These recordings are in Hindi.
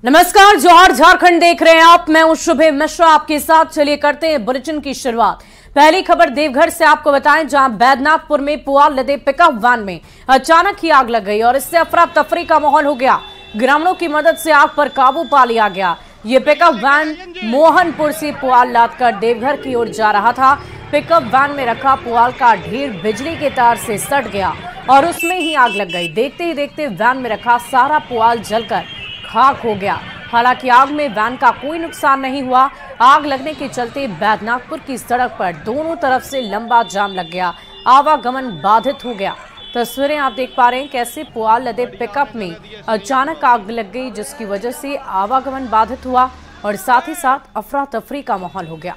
नमस्कार, जौहर झारखंड देख रहे हैं आप। मैं हूं शुभे मिश्रा आपके साथ। चलिए करते हैं बुलेटिन की शुरुआत। पहली खबर देवघर से आपको बताएं, जहां बैद्यनाथपुर में पुआल लदे पिकअप वैन में अचानक ही आग लग गई और इससे अफरा तफरी का माहौल हो गया। ग्रामीणों की मदद से आग पर काबू पा लिया गया। ये पिकअप वैन मोहनपुर से पुआल लादकर देवघर की ओर जा रहा था। पिकअप वैन में रखा पुआल का ढेर बिजली के तार से सट गया और उसमें ही आग लग गई। देखते ही देखते वैन में रखा सारा पुआल जलकर खाक हो गया। हालांकि आग में वैन का कोई नुकसान नहीं हुआ। आग लगने के चलते बैद्यनाथपुर की सड़क पर दोनों तरफ से लंबा जाम लग गया, आवागमन बाधित हो गया। तस्वीरें आप देख पा रहे हैं कैसे पुआल लदे पिकअप में अचानक आग लग गई, जिसकी वजह से आवागमन बाधित हुआ और साथ ही साथ अफरा तफरी का माहौल हो गया।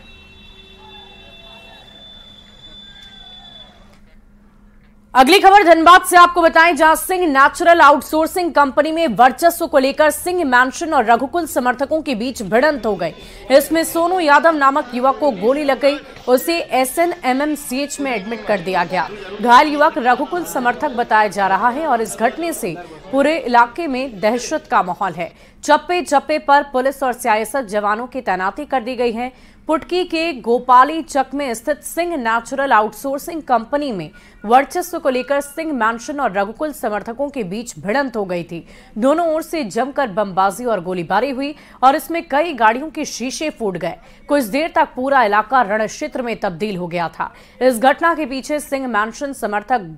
अगली खबर धनबाद से आपको बताएं, जहां सिंह नेचुरल आउटसोर्सिंग कंपनी में वर्चस्व को लेकर सिंह मैंशन और रघुकुल समर्थकों के बीच भिड़ंत हो गई। इसमें सोनू यादव नामक युवक को गोली लग गई, उसे SNMMCH में एडमिट कर दिया गया। घायल युवक रघुकुल समर्थक बताया जा रहा है और इस घटने से पूरे इलाके में दहशत का माहौल है। चप्पे चप्पे पर पुलिस और सियासत जवानों की तैनाती कर दी गई है। पुटकी के गोपाली चक में स्थित सिंह नेचुरल आउटसोर्सिंग कंपनी में वर्चस्व को लेकर सिंह मैंशन और रघुकुल समर्थकों के बीच भिड़ंत हो गई थी। दोनों ओर से जमकर बमबाजी और गोलीबारी हुई और इसमें कई गाड़ियों के शीशे फूट गए। कुछ देर तक पूरा इलाका रणक्षेत्र में तब्दील हो गया था। इस घटना के पीछे सिंह मैंशन समर्थक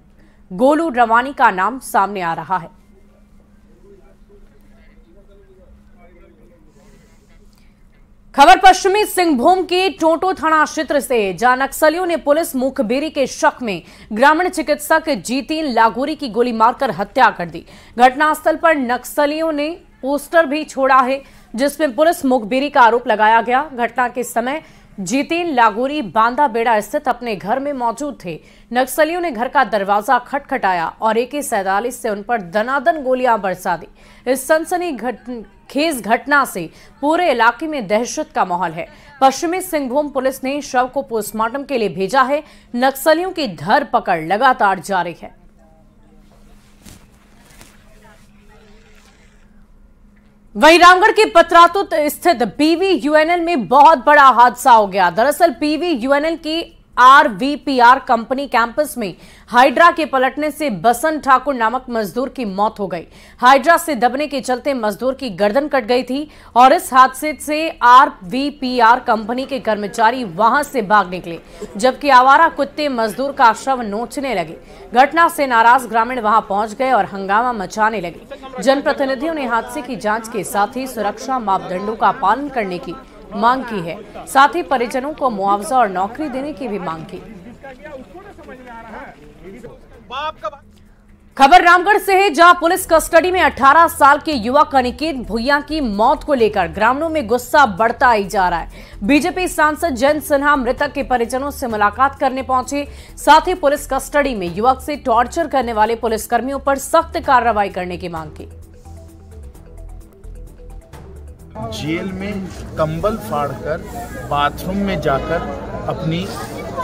गोलू रवानी का नाम सामने आ रहा है। खबर पश्चिमी सिंहभूम के टोटो थाना क्षेत्र से, जहां नक्सलियों ने पुलिस मुखबिरी के शक में ग्रामीण चिकित्सक जीतीन लागोरी की गोली मारकर हत्या कर दी। घटनास्थल पर नक्सलियों ने पोस्टर भी छोड़ा है, जिसमें पुलिस मुखबिरी का आरोप लगाया गया। घटना के समय जीतीन लागोरी बांदा बेड़ा स्थित अपने घर में मौजूद थे। नक्सलियों ने घर का दरवाजा खटखटाया और AK-47 से उन पर दनादन गोलियां बरसा दी। इस सनसनीखेज घटना से पूरे इलाके में दहशत का माहौल है। पश्चिमी सिंहभूम पुलिस ने शव को पोस्टमार्टम के लिए भेजा है। नक्सलियों की धरपकड़ लगातार जारी है। वहीं रामगढ़ के पतरातुत स्थित PVUNL में बहुत बड़ा हादसा हो गया। दरअसल PVUNL की RVPR कंपनी कैंपस में हाइड्रा के पलटने से बसंत ठाकुर नामक मजदूर की मौत हो गई। हाइड्रा से दबने के चलते मजदूर की गर्दन कट गई थी और इस हादसे से RVPR कंपनी के कर्मचारी वहां से भाग निकले, जबकि आवारा कुत्ते मजदूर का शव नोचने लगे। घटना से नाराज ग्रामीण वहां पहुंच गए और हंगामा मचाने लगे। जनप्रतिनिधियों ने हादसे की जांच के साथ ही सुरक्षा मापदंडों का पालन करने की मांग की है। साथ ही परिजनों को मुआवजा और नौकरी देने की भी मांग की। खबर रामगढ़ से है, जहां पुलिस कस्टडी में 18 साल के युवक अनिकेत भुइया की मौत को लेकर ग्रामीणों में गुस्सा बढ़ता ही जा रहा है। बीजेपी सांसद जयंत सिन्हा मृतक के परिजनों से मुलाकात करने पहुंचे। साथ ही पुलिस कस्टडी में युवक से टॉर्चर करने वाले पुलिसकर्मियों पर सख्त कार्रवाई करने की मांग की। जेल में कंबल फाड़कर बाथरूम में जाकर अपनी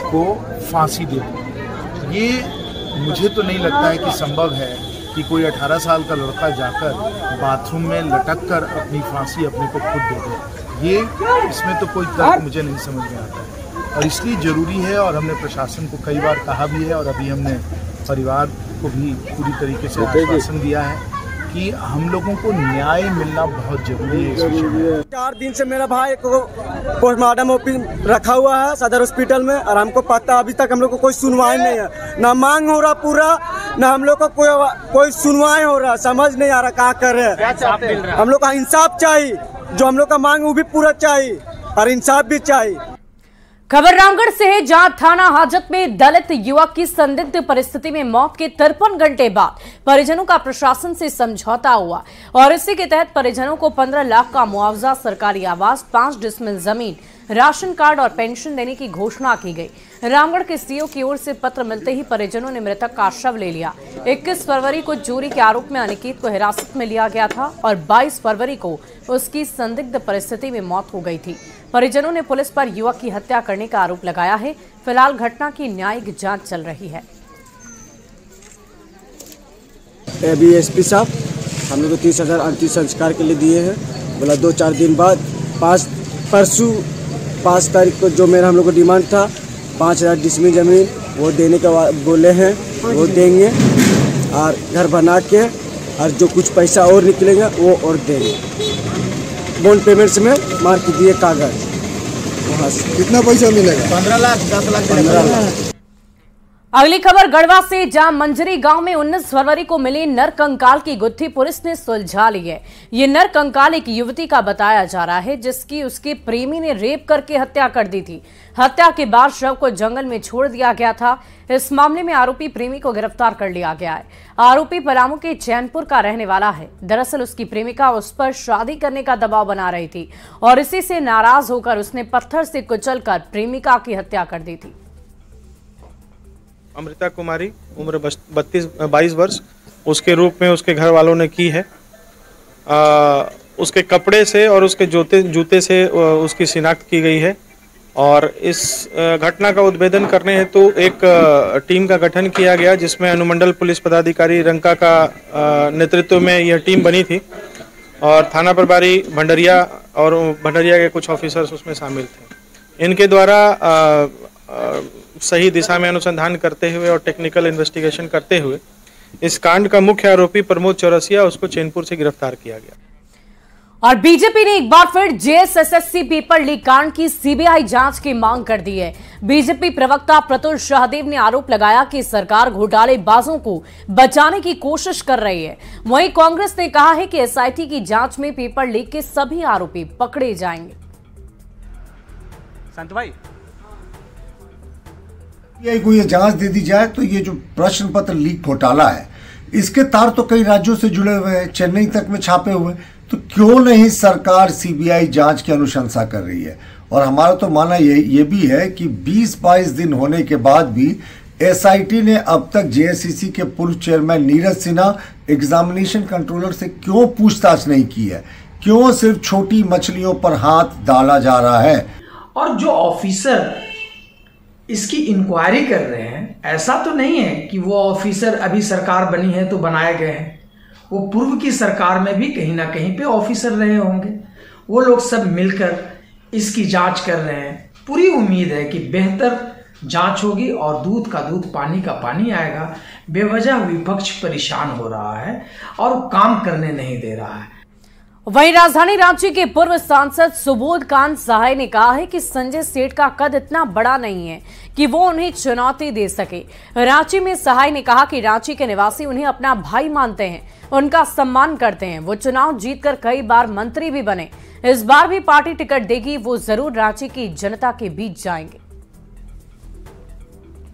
को फांसी दे दी। ये मुझे तो नहीं लगता है कि संभव है कि कोई 18 साल का लड़का जाकर बाथरूम में लटक कर अपनी फांसी अपने को खुद दे दे। ये इसमें तो कोई तर्क मुझे नहीं समझ में आता है और इसलिए ज़रूरी है। और हमने प्रशासन को कई बार कहा भी है और अभी हमने परिवार को भी पूरी तरीके से आश्वासन दिया है कि हम लोगों को न्याय मिलना बहुत जरूरी है इस विषय में। 4 दिन से मेरा भाई को पोस्टमार्टम रखा हुआ है सदर हॉस्पिटल में और हमको पता अभी तक हम लोग को कोई सुनवाई नहीं है। ना मांग हो रहा पूरा, ना हम लोग को कोई सुनवाई हो रहा। समझ नहीं आ रहा क्या कर रहे हैं। हम लोग का इंसाफ चाहिए, जो हम लोग का मांग वो भी पूरा चाहिए और इंसाफ भी चाहिए। खबर रामगढ़ से है, जहां थाना हाजत में दलित युवक की संदिग्ध परिस्थिति में मौत के 53 घंटे बाद परिजनों का प्रशासन से समझौता हुआ और इसी के तहत परिजनों को 15 लाख का मुआवजा, सरकारी आवास, 5 डिसमिल जमीन, राशन कार्ड और पेंशन देने की घोषणा की गई। रामगढ़ के सीओ की ओर से पत्र मिलते ही परिजनों ने मृतक का शव ले लिया। 21 फरवरी को चोरी के आरोप में अनिकेत को हिरासत में लिया गया था और 22 फरवरी को उसकी संदिग्ध परिस्थिति में मौत हो गई थी। परिजनों ने पुलिस पर युवक की हत्या करने का आरोप लगाया है। फिलहाल घटना की न्यायिक जांच चल रही है। अभी SP साहब हम लोग को 30,000 अंतिम संस्कार के लिए दिए हैं। बोला 2-4 दिन बाद परसों 5 तारीख को जो मेरा हम लोग को डिमांड था 5000 डिसमिल ज़मीन वो देने का बोले हैं, वो देंगे और घर बना के और जो कुछ पैसा और निकलेगा वो और देंगे। बॉन्ड पेमेंट्स में मार के दिए कागज। वहाँ से कितना पैसा मिलेगा? 15 लाख 10 लाख 15 लाख। अगली खबर गढ़वा से, जहां मंजरी गांव में 19 फरवरी को मिली नर कंकाल की गुत्थी पुलिस ने सुलझा ली है। ये नर कंकाल एक युवती का बताया जा रहा है जिसकी उसके प्रेमी ने रेप करके हत्या कर दी थी। हत्या के बाद शव को जंगल में छोड़ दिया गया था। इस मामले में आरोपी प्रेमी को गिरफ्तार कर लिया गया है। आरोपी पलामू के चैनपुर का रहने वाला है। दरअसल उसकी प्रेमिका उस पर शादी करने का दबाव बना रही थी और इसी से नाराज होकर उसने पत्थर से कुचलकर प्रेमिका की हत्या कर दी थी। अमृता कुमारी, उम्र 22 वर्ष, उसके रूप में उसके घर वालों ने की है। उसके कपड़े से और उसके जूते से उसकी शिनाख्त की गई है और इस घटना का उद्भेदन करने हेतु एक टीम का गठन किया गया जिसमें अनुमंडल पुलिस पदाधिकारी रंका का नेतृत्व में यह टीम बनी थी और थाना प्रभारी भंडरिया और भंडरिया के कुछ ऑफिसर्स उसमें शामिल थे। इनके द्वारा सही दिशा में अनुसंधान करते हुए और टेक्निकल इन्वेस्टिगेशन करते हुए इस कांड का मुख्य आरोपी प्रमोद चौरसिया उसको चैनपुर से गिरफ्तार किया गया। और बीजेपी ने एक बार फिर जेएसएसएससी पेपर लीक कांड की सीबीआई जांच की मांग कर दी है। बीजेपी प्रवक्ता प्रतुल शाहदेव ने आरोप लगाया कि सरकार घोटालेबाजों को बचाने की कोशिश कर रही है। वहीं कांग्रेस ने कहा है कि एसआईटी की जांच में पेपर लीक के सभी आरोपी पकड़े जाएंगे। संत भाई, को ये जांच दे दी जाए तो ये जो प्रश्न पत्र लीक घोटाला है इसके तार तो कई राज्यों से जुड़े हुए हैं, चेन्नई तक में छापे हुए, तो क्यों नहीं सरकार सीबीआई जांच की अनुशंसा कर रही है। और हमारा तो मानना ये भी है कि 20-22 दिन होने के बाद भी एसआईटी ने अब तक जेएससीसी के पूर्व chairman Neeraj Sinha examination controller से क्यों पूछताछ नहीं की है, क्यों सिर्फ छोटी मछलियों पर हाथ डाला जा रहा है। और जो ऑफिसर इसकी इंक्वायरी कर रहे हैं, ऐसा तो नहीं है कि वो ऑफिसर अभी सरकार बनी है तो बनाए गए हैं, वो पूर्व की सरकार में भी कहीं ना कहीं पे ऑफिसर रहे होंगे। वो लोग सब मिलकर इसकी जांच कर रहे हैं। पूरी उम्मीद है कि बेहतर जांच होगी और दूध का दूध पानी का पानी आएगा। बेवजह विपक्ष परेशान हो रहा है और काम करने नहीं दे रहा है। वहीं राजधानी रांची के पूर्व सांसद सुबोध कांत सहाय ने कहा है कि संजय सेठ का कद इतना बड़ा नहीं है कि वो उन्हें चुनौती दे सके। रांची में सहाय ने कहा कि रांची के निवासी उन्हें अपना भाई मानते हैं, उनका सम्मान करते हैं। वो चुनाव जीतकर कई बार मंत्री भी बने। इस बार भी पार्टी टिकट देगी, वो जरूर रांची की जनता के बीच जाएंगे।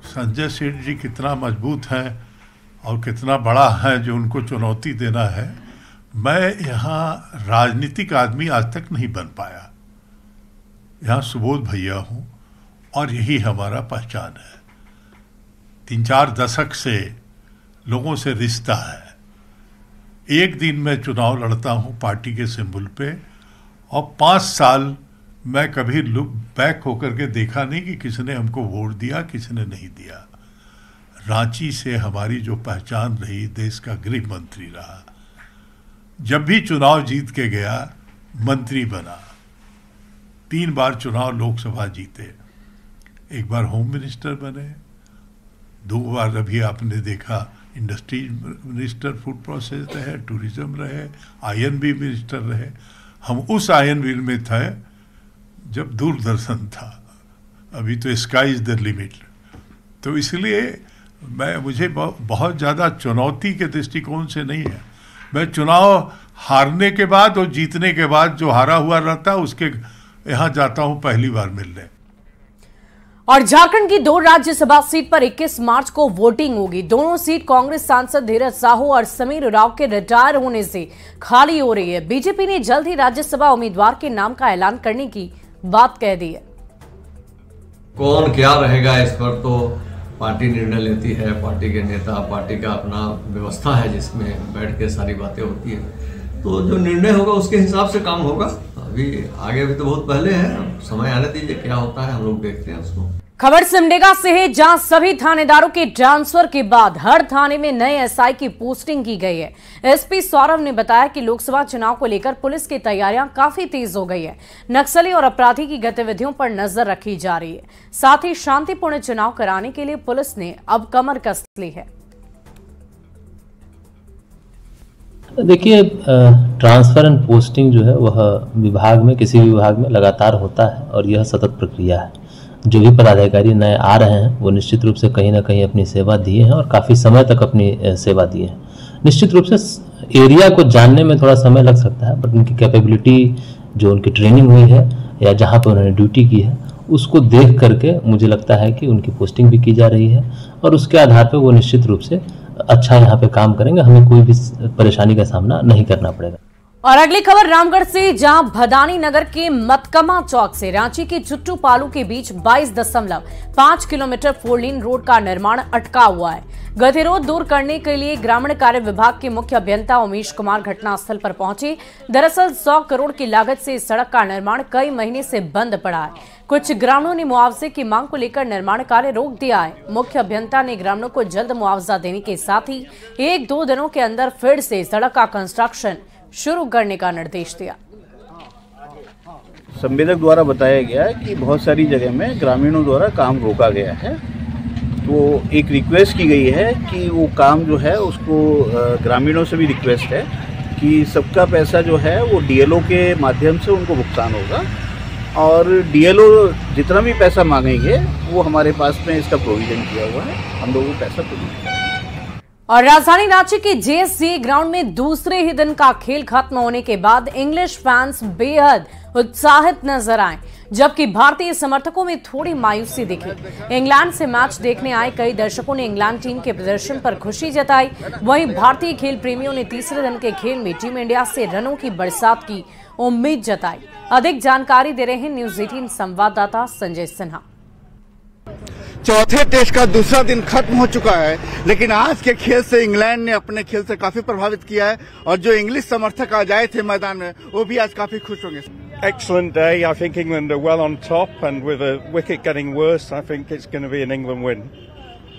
संजय सेठ जी कितना मजबूत है और कितना बड़ा है जो उनको चुनौती देना है। मैं यहाँ राजनीतिक आदमी आज तक नहीं बन पाया। यहाँ सुबोध भैया हूँ और यही हमारा पहचान है। 3-4 दशक से लोगों से रिश्ता है। एक दिन मैं चुनाव लड़ता हूँ पार्टी के सिंबल पे और 5 साल मैं कभी लुक बैक होकर के देखा नहीं कि किसने हमको वोट दिया, किसने नहीं दिया। रांची से हमारी जो पहचान रही, देश का गृह मंत्री रहा, जब भी चुनाव जीत के गया मंत्री बना, 3 बार चुनाव लोकसभा जीते, एक बार होम मिनिस्टर बने, 2 बार अभी आपने देखा इंडस्ट्री मिनिस्टर, फूड प्रोसेस रहे, टूरिज्म रहे, आईएनबी मिनिस्टर रहे। हम उस आईएनबी में थे जब दूरदर्शन था, अभी तो स्काई इज द लिमिट। तो इसलिए मुझे बहुत ज़्यादा चुनौती के दृष्टिकोण से नहीं है। मैं चुनाव हारने के बाद और जीतने के बाद जो हारा हुआ रहता है उसके यहाँ जाता हूँ पहली बार मिलने। और झारखंड की 2 राज्यसभा सीट पर 21 मार्च को वोटिंग होगी। दोनों सीट कांग्रेस सांसद धीरज साहू और समीर उरांव के रिटायर होने से खाली हो रही है। बीजेपी ने जल्द ही राज्यसभा उम्मीदवार के नाम का ऐलान करने की बात कह दी है। कौन क्या रहेगा इस पर तो पार्टी निर्णय लेती है। पार्टी के नेता, पार्टी का अपना व्यवस्था है जिसमें बैठ के सारी बातें होती है। तो जो निर्णय होगा उसके हिसाब से काम होगा। अभी आगे भी तो बहुत पहले है, समय आने दीजिए, क्या होता है हम लोग देखते हैं उसको। खबर सिमडेगा से है, जहां सभी थानेदारों के ट्रांसफर के बाद हर थाने में नए एसआई की पोस्टिंग की गई है। एसपी सौरभ ने बताया कि लोकसभा चुनाव को लेकर पुलिस की तैयारियां काफी तेज हो गई है। नक्सली और अपराधी की गतिविधियों पर नजर रखी जा रही है। साथ ही शांतिपूर्ण चुनाव कराने के लिए पुलिस ने अब कमर कस ली है। देखिए, ट्रांसफर एंड पोस्टिंग जो है वह विभाग में, किसी भी विभाग में लगातार होता है और यह सतत प्रक्रिया है। जो भी पदाधिकारी नए आ रहे हैं वो निश्चित रूप से कहीं ना कहीं अपनी सेवा दिए हैं और काफ़ी समय तक अपनी सेवा दिए हैं। निश्चित रूप से एरिया को जानने में थोड़ा समय लग सकता है, बट उनकी कैपेबिलिटी, जो उनकी ट्रेनिंग हुई है या जहाँ पर उन्होंने ड्यूटी की है, उसको देख करके मुझे लगता है कि उनकी पोस्टिंग भी की जा रही है और उसके आधार पर वो निश्चित रूप से अच्छा यहाँ पे काम करेंगे। हमें कोई भी परेशानी का सामना नहीं करना पड़ेगा। और अगली खबर रामगढ़ से, जहां भदानी नगर के मतकमा चौक से रांची के चुट्टू पालू के बीच 22.5 किलोमीटर 4 लेन रोड का निर्माण अटका हुआ है। गतिरोध दूर करने के लिए ग्रामीण कार्य विभाग के मुख्य अभियंता उमेश कुमार घटनास्थल पर पहुंचे। दरअसल 100 करोड़ की लागत से इस सड़क का निर्माण कई महीने से बंद पड़ा है। कुछ ग्रामीणों ने मुआवजे की मांग को लेकर निर्माण कार्य रोक दिया है। मुख्य अभियंता ने ग्रामीणों को जल्द मुआवजा देने के साथ ही 1-2 दिनों के अंदर फिर से सड़क का कंस्ट्रक्शन शुरू करने का निर्देश दिया। संवेदक द्वारा बताया गया है कि बहुत सारी जगह में ग्रामीणों द्वारा काम रोका गया है, तो एक रिक्वेस्ट की गई है कि वो काम जो है उसको ग्रामीणों से भी रिक्वेस्ट है कि सबका पैसा जो है वो डीएलओ के माध्यम से उनको भुगतान होगा और डीएलओ जितना भी पैसा मांगेंगे वो हमारे पास में इसका प्रोविजन किया हुआ है, हम लोग वो पैसा प्रोविजन करेंगे। और राजधानी रांची के जेएससीए ग्राउंड में दूसरे ही दिन का खेल खत्म होने के बाद इंग्लिश फैंस बेहद उत्साहित नजर आए, जबकि भारतीय समर्थकों में थोड़ी मायूसी दिखी। इंग्लैंड से मैच देखने आए कई दर्शकों ने इंग्लैंड टीम के प्रदर्शन पर खुशी जताई। वहीं भारतीय खेल प्रेमियों ने तीसरे दिन के खेल में टीम इंडिया से रनों की बरसात की उम्मीद जताई। अधिक जानकारी दे रहे हैं न्यूज 18 संवाददाता संजय सिन्हा। चौथे टेस्ट का दूसरा दिन खत्म हो चुका है, लेकिन आज के खेल से इंग्लैंड ने अपने खेल से काफी प्रभावित किया है और जो इंग्लिश समर्थक आज आए थे मैदान में वो भी आज काफी खुश होंगे। Excellent day. I think England are well on top, and with a wicket getting worse, I think it's going to be an England win.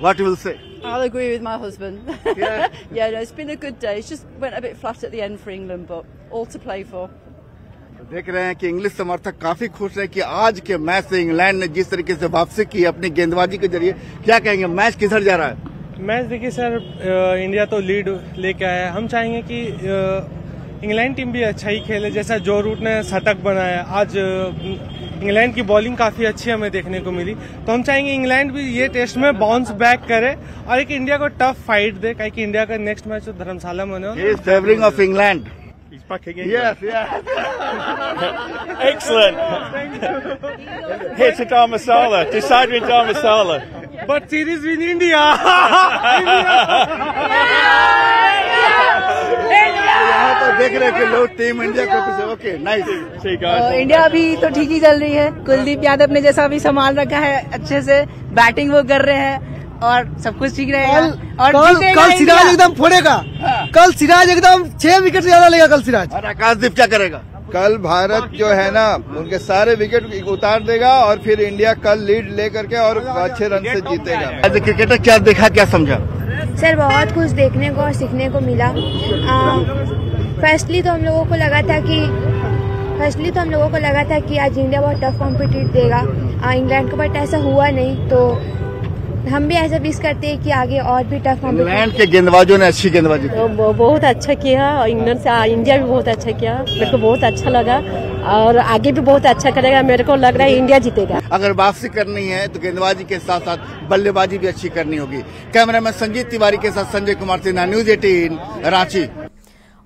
What you will say? I'll agree with my husband. Yeah, yeah, no, it's been a good day. It's just went a bit flat at the end for England, but all to play for. देख रहे हैं कि इंग्लिश समर्थक काफी खुश है कि आज के मैच से इंग्लैंड ने जिस तरीके से वापसी की अपनी गेंदबाजी के जरिए। क्या कहेंगे, मैच किधर जा रहा है? मैच देखिए सर, इंडिया तो लीड लेके आया है। हम चाहेंगे कि इंग्लैंड टीम भी अच्छा ही खेले, जैसा जो रूट ने शतक बनाया। आज इंग्लैंड की बॉलिंग काफी अच्छी हमें देखने को मिली, तो हम चाहेंगे इंग्लैंड भी ये टेस्ट में बाउंस बैक करे और एक इंडिया को टफ फाइट दे, क्योंकि इंडिया का नेक्स्ट मैच धर्मशाला में होने वाला है। Favouring of England. He's backing England. Yes, Excellent. Hit to Dharmasala. Decide with Dharmasala. But series win India. यहाँ तो देख रहे हैं कि लोग टीम इंडिया को ओके नाइस। इंडिया अभी तो ठीक ही चल रही है। कुलदीप यादव ने जैसा अभी संभाल रखा है, अच्छे से बैटिंग वो कर रहे हैं और सब कुछ ठीक रहेगा। और कल सिराज एकदम फोड़ेगा। कल सिराज एकदम 6 विकेट से ज्यादा लेगा कल सिराज। और आकाशदीप क्या करेगा? कल भारत जो है ना उनके सारे विकेट उतार देगा और फिर इंडिया कल लीड लेकर के और अच्छे रन से जीतेगा। एज ए क्रिकेटर क्या देखा, क्या समझा? सर बहुत कुछ देखने को और सीखने को मिला। फर्स्टली तो हम लोगों को लगा था कि आज इंडिया बहुत टफ कॉम्पिटिट देगा इंग्लैंड को, बट ऐसा हुआ नहीं। तो हम भी ऐसा विश करते हैं कि आगे और भी टफ कॉम्पिटिशन। इंग्लैंड के गेंदबाजों ने अच्छी गेंदबाजी की, बहुत अच्छा किया। इंग्लैंड से इंडिया भी बहुत अच्छा किया, मेरे को बहुत अच्छा लगा और आगे भी बहुत अच्छा करेगा। मेरे को लग रहा है इंडिया जीतेगा। अगर वापसी करनी है तो गेंदबाजी के साथ साथ बल्लेबाजी भी अच्छी करनी होगी। कैमरामैन संजीत तिवारी के साथ संजय कुमार सिन्हा, न्यूज 18 रांची।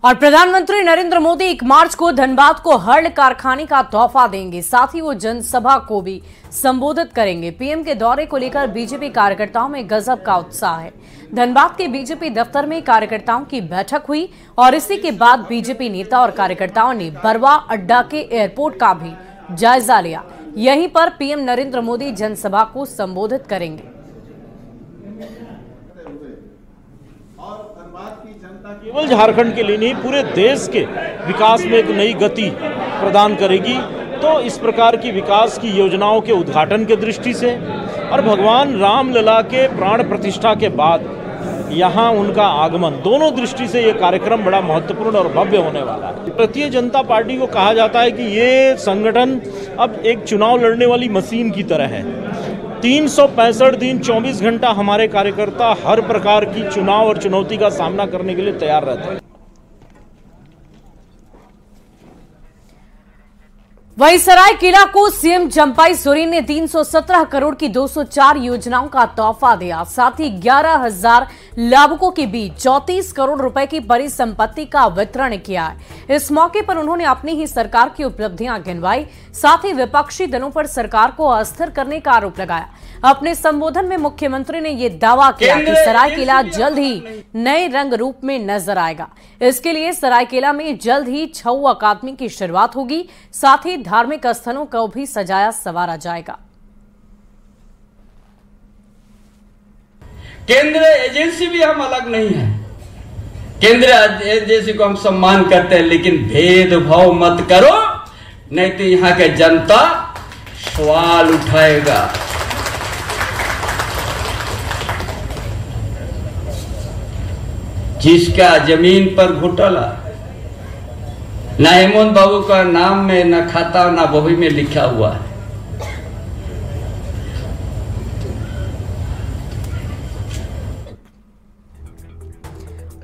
और प्रधानमंत्री नरेंद्र मोदी 1 मार्च को धनबाद को हर्ल कारखाने का तोहफा देंगे। साथ ही वो जनसभा को भी संबोधित करेंगे। पीएम के दौरे को लेकर बीजेपी कार्यकर्ताओं में गजब का उत्साह है। धनबाद के बीजेपी दफ्तर में कार्यकर्ताओं की बैठक हुई और इसी के बाद बीजेपी नेता और कार्यकर्ताओं ने बरवा अड्डा के एयरपोर्ट का भी जायजा लिया। यहीं पर पीएम नरेंद्र मोदी जनसभा को संबोधित करेंगे। केवल झारखंड के लिए नहीं, पूरे देश के विकास में एक नई गति प्रदान करेगी। तो इस प्रकार की विकास की योजनाओं के उद्घाटन के दृष्टि से और भगवान रामलला के प्राण प्रतिष्ठा के बाद यहाँ उनका आगमन, दोनों दृष्टि से ये कार्यक्रम बड़ा महत्वपूर्ण और भव्य होने वाला है। भारतीय जनता पार्टी को कहा जाता है कि ये संगठन अब एक चुनाव लड़ने वाली मशीन की तरह है। 365 दिन 24 घंटा हमारे कार्यकर्ता हर प्रकार की चुनाव और चुनौती का सामना करने के लिए तैयार रहते हैं। वहीं सरायकेला को सीएम चंपाई सोरेन ने 317 करोड़ की 204 योजनाओं का तोहफा दिया। साथ ही 11,000 लाभुकों के बीच 34 करोड़ रुपए की परिसंपत्ति का वितरण किया है। इस मौके पर उन्होंने अपनी ही सरकार की उपलब्धियां गिनवाई। साथ ही विपक्षी दलों पर सरकार को अस्थिर करने का आरोप लगाया। अपने संबोधन में मुख्यमंत्री ने यह दावा किया कि सरायकेला जल्द ही नए रंग रूप में नजर आएगा। इसके लिए सरायकेला में जल्द ही छऊ अकादमी की शुरुआत होगी। साथ ही धार्मिक स्थलों को भी सजाया संवारा जाएगा। केंद्रीय एजेंसी भी हम अलग नहीं है, केंद्रीय एजेंसी को हम सम्मान करते हैं, लेकिन भेदभाव मत करो, नहीं तो यहाँ के जनता सवाल उठाएगा। जिसका जमीन पर घोटाला, ना हेमंत बाबू का नाम में, ना खाता, ना बही में लिखा हुआ है।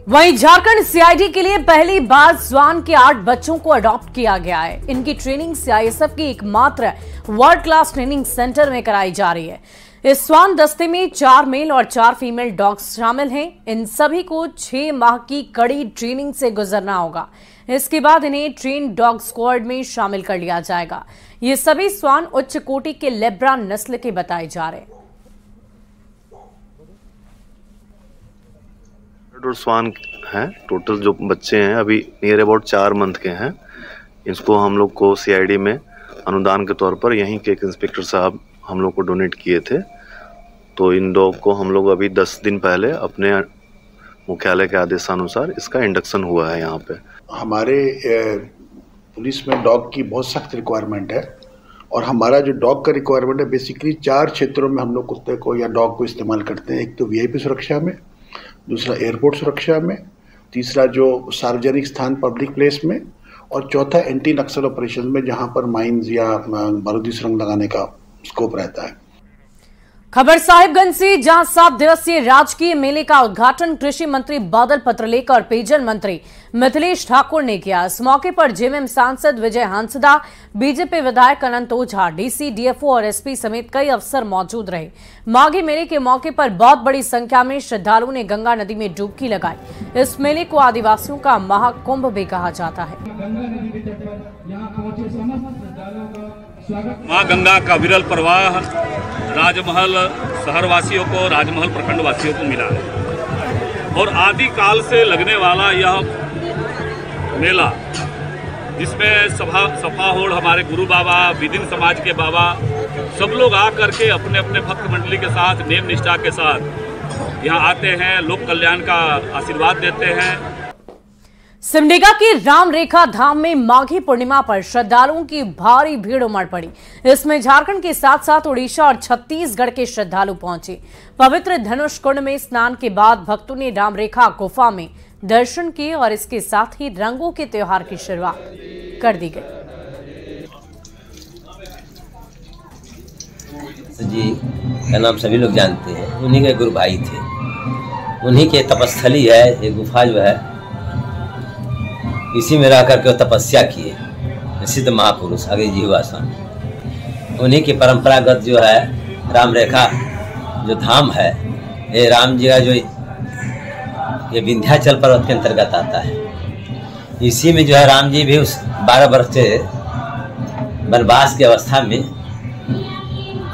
वहीं झारखंड सीआईडी के लिए पहली बार स्वान के 8 बच्चों को अडॉप्ट किया गया है। इनकी ट्रेनिंग सीआईएसएफ की एकमात्र वर्ल्ड क्लास ट्रेनिंग सेंटर में कराई जा रही है। इस स्वान दस्ते में 4 मेल और 4 फीमेल डॉग्स शामिल हैं। इन सभी को 6 माह की कड़ी ट्रेनिंग से गुजरना होगा। इसके बाद इन्हें ट्रेन डॉग स्क्वाड में शामिल कर लिया जाएगा। ये सभी स्वान उच्च कोटि के लेब्रा नस्ल के बताए जा रहे हैं। स्वान हैं टोटल, जो बच्चे हैं अभी नियर अबाउट 4 मंथ के हैं। इसको हम लोग को सीआईडी में अनुदान के तौर पर यहीं के एक इंस्पेक्टर साहब हम लोग को डोनेट किए थे। तो इन डॉग को हम लोग अभी 10 दिन पहले अपने मुख्यालय के आदेशानुसार इसका इंडक्शन हुआ है। यहाँ पे हमारे पुलिस में डॉग की बहुत सख्त रिक्वायरमेंट है, और हमारा जो डॉग का रिक्वायरमेंट है बेसिकली 4 क्षेत्रों में हम लोग कुत्ते को या डॉग को इस्तेमाल करते हैं। एक तो वीआईपी सुरक्षा में, दूसरा एयरपोर्ट सुरक्षा में, तीसरा जो सार्वजनिक स्थान पब्लिक प्लेस में, और चौथा एंटी नक्सल ऑपरेशन में, जहां पर माइंस या बारूदी सुरंग लगाने का स्कोप रहता है। खबर साहिबगंज से, जहां 7 दिवसीय राजकीय मेले का उद्घाटन कृषि मंत्री बादल पत्रलेकर और पेयजल मंत्री मिथिलेश ठाकुर ने किया। इस मौके पर जेएमएम सांसद विजय हंसदा, बीजेपी विधायक अनंत ओझा, डीसी, डीएफओ और एसपी समेत कई अफसर मौजूद रहे। माघी मेले के मौके पर बहुत बड़ी संख्या में श्रद्धालुओं ने गंगा नदी में डुबकी लगाई। इस मेले को आदिवासियों का महाकुंभ भी कहा जाता है। मां गंगा का विरल प्रवाह राजमहल शहरवासियों को, राजमहल प्रखंड वासियों को मिला है। और आदि काल से लगने वाला यह मेला, जिसमें सफा होड़ हमारे गुरु बाबा, विदिन समाज के बाबा, सब लोग आ करके अपने अपने भक्त मंडली के साथ नेम निष्ठा के साथ यहाँ आते हैं, लोक कल्याण का आशीर्वाद देते हैं। सिमडेगा के राम रेखा धाम में माघी पूर्णिमा पर श्रद्धालुओं की भारी भीड़ उमड़ पड़ी। इसमें झारखंड के साथ साथ उड़ीसा और छत्तीसगढ़ के श्रद्धालु पहुंचे। पवित्र धनुष कुंड में स्नान के बाद भक्तों ने राम रेखा गुफा में दर्शन किए और इसके साथ ही रंगों के त्योहार की शुरुआत कर दी गई। जी का नाम सभी लोग जानते हैं, उन्हीं के गुरु भाई थे, उन्हीं के तपस्थली है ये गुफा जो है, इसी में रह करके तपस्या किए सिद्ध महापुरुष आगे जीवासन। उन्हीं की परंपरागत जो है राम रेखा जो धाम है, ये राम जी का जो ये विंध्याचल पर्वत के अंतर्गत आता है। इसी में जो है राम जी भी उस 12 वर्ष से वनवास की अवस्था में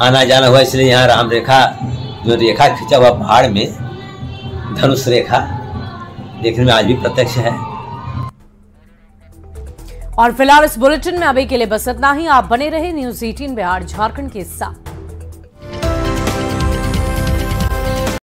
आना जाना हुआ, इसलिए यहाँ राम रेखा जो रेखा खींचा हुआ पहाड़ में धनुष रेखा देखने में आज भी प्रत्यक्ष है। और फिलहाल इस बुलेटिन में अभी के लिए बस इतना ही। आप बने रहे न्यूज़ 18 बिहार झारखंड के साथ।